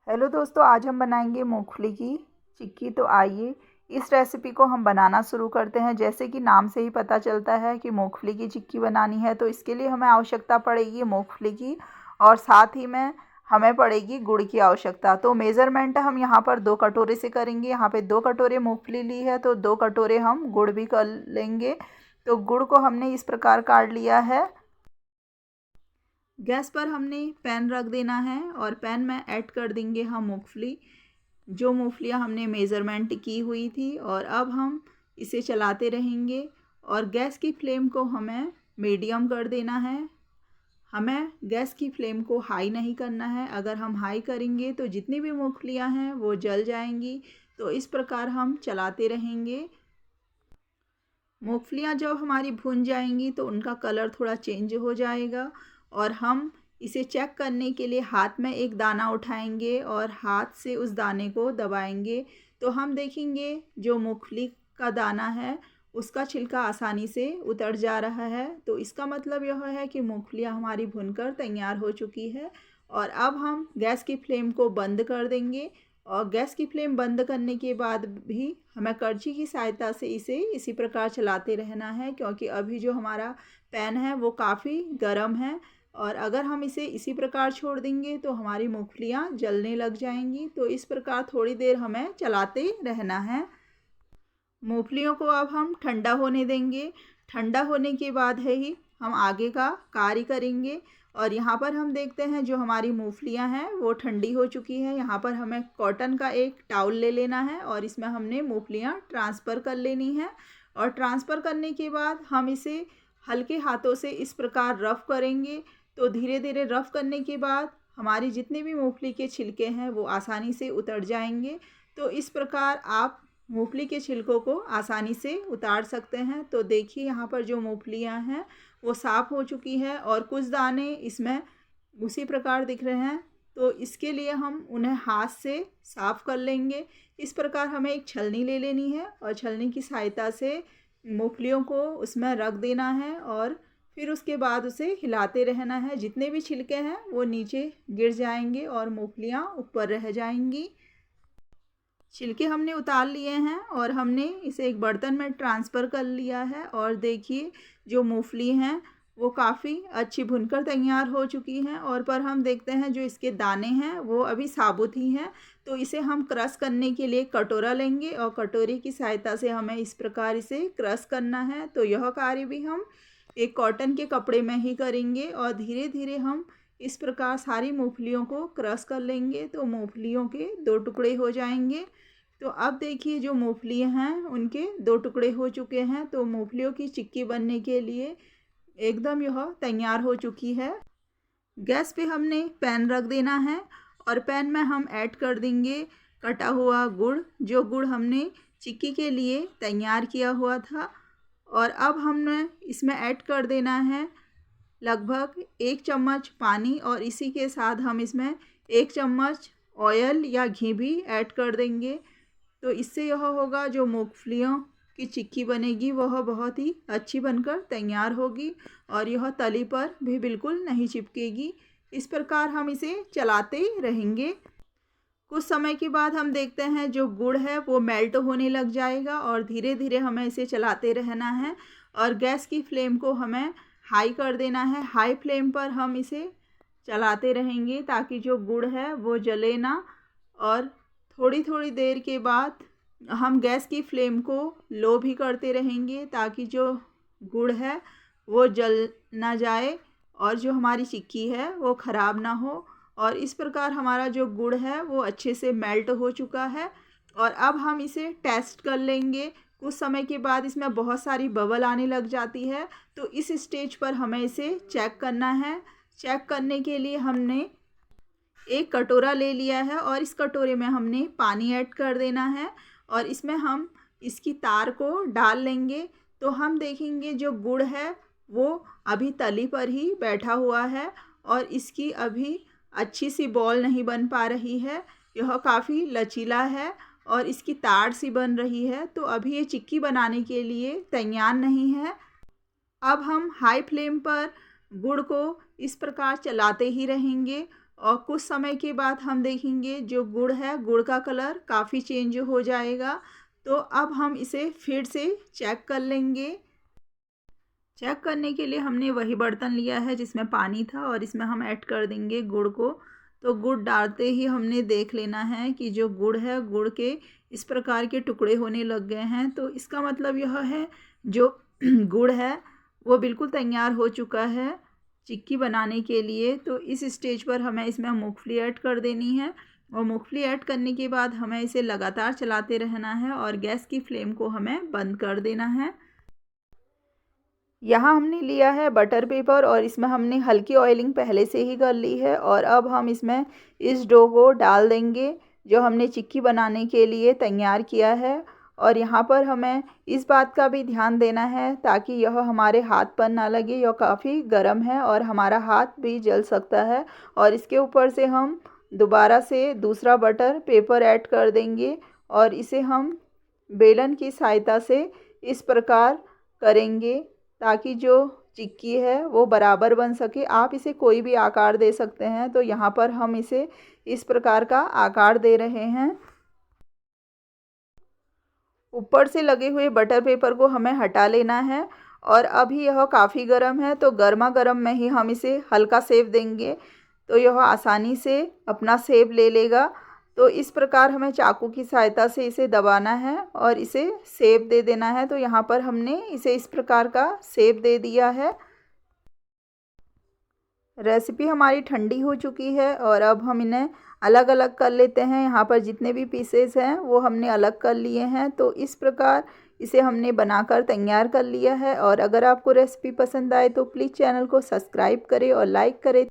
Hello दोस्तों, आज हम बनाएंगे मूंगफली की चिक्की। तो आइए इस रेसिपी को हम बनाना शुरू करते हैं। जैसे कि नाम से ही पता चलता है कि मूंगफली की चिक्की बनानी है, तो इसके लिए हमें आवश्यकता पड़ेगी मूंगफली की और साथ ही में हमें पड़ेगी गुड़ की आवश्यकता। तो मेज़रमेंट हम यहाँ पर 2 कटोरे से करेंगे। यहाँ पे 2 कटोरे मूंगफली ली है तो 2 कटोरे हम गुड़ भी कर लेंगे। तो गुड़ को हमने इस प्रकार काट लिया है। गैस पर हमने पैन रख देना है और पैन में ऐड कर देंगे हम मूंगफली, जो मूंगफलियाँ हमने मेज़रमेंट की हुई थी। और अब हम इसे चलाते रहेंगे और गैस की फ्लेम को हमें मीडियम कर देना है। हमें गैस की फ्लेम को हाई नहीं करना है। अगर हम हाई करेंगे तो जितनी भी मूंगफलियाँ हैं वो जल जाएंगी। तो इस प्रकार हम चलाते रहेंगे। मूंगफलियाँ जब हमारी भुन जाएंगी तो उनका कलर थोड़ा चेंज हो जाएगा और हम इसे चेक करने के लिए हाथ में एक दाना उठाएंगे और हाथ से उस दाने को दबाएंगे। तो हम देखेंगे जो मूंगफली का दाना है उसका छिलका आसानी से उतर जा रहा है। तो इसका मतलब यह है कि मूंगफलियाँ हमारी भुनकर तैयार हो चुकी है। और अब हम गैस की फ्लेम को बंद कर देंगे और गैस की फ्लेम बंद करने के बाद भी हमें करछी की सहायता से इसे इसी प्रकार चलाते रहना है, क्योंकि अभी जो हमारा पैन है वो काफ़ी गर्म है और अगर हम इसे इसी प्रकार छोड़ देंगे तो हमारी मूंगफलियाँ जलने लग जाएंगी। तो इस प्रकार थोड़ी देर हमें चलाते रहना है। मूंगफलियों को अब हम ठंडा होने देंगे। ठंडा होने के बाद है ही हम आगे का कार्य करेंगे। और यहाँ पर हम देखते हैं जो हमारी मूंगफलियाँ हैं वो ठंडी हो चुकी है। यहाँ पर हमें कॉटन का एक टाउल ले लेना है और इसमें हमने मूंगफलियाँ ट्रांसफ़र कर लेनी है। और ट्रांसफ़र करने के बाद हम इसे हल्के हाथों से इस प्रकार रफ़ करेंगे। तो धीरे धीरे रफ़ करने के बाद हमारी जितने भी मूंगफली के छिलके हैं वो आसानी से उतर जाएंगे। तो इस प्रकार आप मूंगफली के छिलकों को आसानी से उतार सकते हैं। तो देखिए यहाँ पर जो मूंगफलियाँ हैं वो साफ़ हो चुकी है और कुछ दाने इसमें उसी प्रकार दिख रहे हैं। तो इसके लिए हम उन्हें हाथ से साफ़ कर लेंगे। इस प्रकार हमें एक छलनी ले लेनी है और छलनी की सहायता से मूंगफलियों को उसमें रख देना है और फिर उसके बाद उसे हिलाते रहना है। जितने भी छिलके हैं वो नीचे गिर जाएंगे और मूंगफलियाँ ऊपर रह जाएंगी। छिलके हमने उतार लिए हैं और हमने इसे एक बर्तन में ट्रांसफ़र कर लिया है। और देखिए जो मूंगफली हैं वो काफ़ी अच्छी भुनकर तैयार हो चुकी हैं। और पर हम देखते हैं जो इसके दाने हैं वो अभी साबुत ही हैं। तो इसे हम क्रश करने के लिए कटोरा लेंगे और कटोरी की सहायता से हमें इस प्रकार इसे क्रश करना है। तो यह कार्य भी हम एक कॉटन के कपड़े में ही करेंगे और धीरे धीरे हम इस प्रकार सारी मूंगफलियों को क्रश कर लेंगे। तो मूंगफलियों के 2 टुकड़े हो जाएंगे। तो अब देखिए जो मूंगफलियाँ हैं उनके 2 टुकड़े हो चुके हैं। तो मूंगफलियों की चिक्की बनने के लिए एकदम यह तैयार हो चुकी है। गैस पे हमने पैन रख देना है और पैन में हम ऐड कर देंगे कटा हुआ गुड़, जो गुड़ हमने चिक्की के लिए तैयार किया हुआ था। और अब हमने इसमें ऐड कर देना है लगभग 1 चम्मच पानी और इसी के साथ हम इसमें 1 चम्मच ऑयल या घी भी ऐड कर देंगे। तो इससे यह होगा जो मूंगफलियों की चिक्की बनेगी वह बहुत ही अच्छी बनकर तैयार होगी और यह तली पर भी बिल्कुल नहीं चिपकेगी। इस प्रकार हम इसे चलाते रहेंगे। कुछ समय के बाद हम देखते हैं जो गुड़ है वो मेल्ट होने लग जाएगा और धीरे धीरे हमें इसे चलाते रहना है और गैस की फ्लेम को हमें हाई कर देना है। हाई फ्लेम पर हम इसे चलाते रहेंगे ताकि जो गुड़ है वो जले ना। और थोड़ी थोड़ी देर के बाद हम गैस की फ्लेम को लो भी करते रहेंगे ताकि जो गुड़ है वो जल ना जाए और जो हमारी चिक्की है वो ख़राब ना हो। और इस प्रकार हमारा जो गुड़ है वो अच्छे से मेल्ट हो चुका है। और अब हम इसे टेस्ट कर लेंगे। कुछ समय के बाद इसमें बहुत सारी बबल आने लग जाती है। तो इस स्टेज पर हमें इसे चेक करना है। चेक करने के लिए हमने एक कटोरा ले लिया है और इस कटोरे में हमने पानी ऐड कर देना है और इसमें हम इसकी तार को डाल लेंगे। तो हम देखेंगे जो गुड़ है वो अभी तली पर ही बैठा हुआ है और इसकी अभी अच्छी सी बॉल नहीं बन पा रही है। यह काफ़ी लचीला है और इसकी तार सी बन रही है। तो अभी ये चिक्की बनाने के लिए तैयार नहीं है। अब हम हाई फ्लेम पर गुड़ को इस प्रकार चलाते ही रहेंगे और कुछ समय के बाद हम देखेंगे जो गुड़ है, गुड़ का कलर काफ़ी चेंज हो जाएगा। तो अब हम इसे फिर से चेक कर लेंगे। चेक करने के लिए हमने वही बर्तन लिया है जिसमें पानी था और इसमें हम ऐड कर देंगे गुड़ को। तो गुड़ डालते ही हमने देख लेना है कि जो गुड़ है, गुड़ के इस प्रकार के टुकड़े होने लग गए हैं। तो इसका मतलब यह है जो गुड़ है वो बिल्कुल तैयार हो चुका है चिक्की बनाने के लिए। तो इस स्टेज पर हमें इसमें मूंगफली ऐड कर देनी है और मूंगफली ऐड करने के बाद हमें इसे लगातार चलाते रहना है और गैस की फ्लेम को हमें बंद कर देना है। यहाँ हमने लिया है बटर पेपर और इसमें हमने हल्की ऑयलिंग पहले से ही कर ली है और अब हम इसमें इस डो को डाल देंगे जो हमने चिक्की बनाने के लिए तैयार किया है। और यहाँ पर हमें इस बात का भी ध्यान देना है ताकि यह हमारे हाथ पर ना लगे। यह काफ़ी गर्म है और हमारा हाथ भी जल सकता है। और इसके ऊपर से हम दोबारा से दूसरा बटर पेपर ऐड कर देंगे और इसे हम बेलन की सहायता से इस प्रकार करेंगे ताकि जो चिक्की है वो बराबर बन सके। आप इसे कोई भी आकार दे सकते हैं। तो यहाँ पर हम इसे इस प्रकार का आकार दे रहे हैं। ऊपर से लगे हुए बटर पेपर को हमें हटा लेना है और अभी यह काफ़ी गर्म है तो गर्मा गर्म में ही हम इसे हल्का सेक देंगे तो यह आसानी से अपना शेप ले लेगा। तो इस प्रकार हमें चाकू की सहायता से इसे दबाना है और इसे शेप दे देना है। तो यहाँ पर हमने इसे इस प्रकार का शेप दे दिया है। रेसिपी हमारी ठंडी हो चुकी है और अब हम इन्हें अलग अलग कर लेते हैं। यहाँ पर जितने भी पीसेस हैं वो हमने अलग कर लिए हैं। तो इस प्रकार इसे हमने बनाकर तैयार कर लिया है। और अगर आपको रेसिपी पसंद आए तो प्लीज़ चैनल को सब्सक्राइब करें और लाइक करें।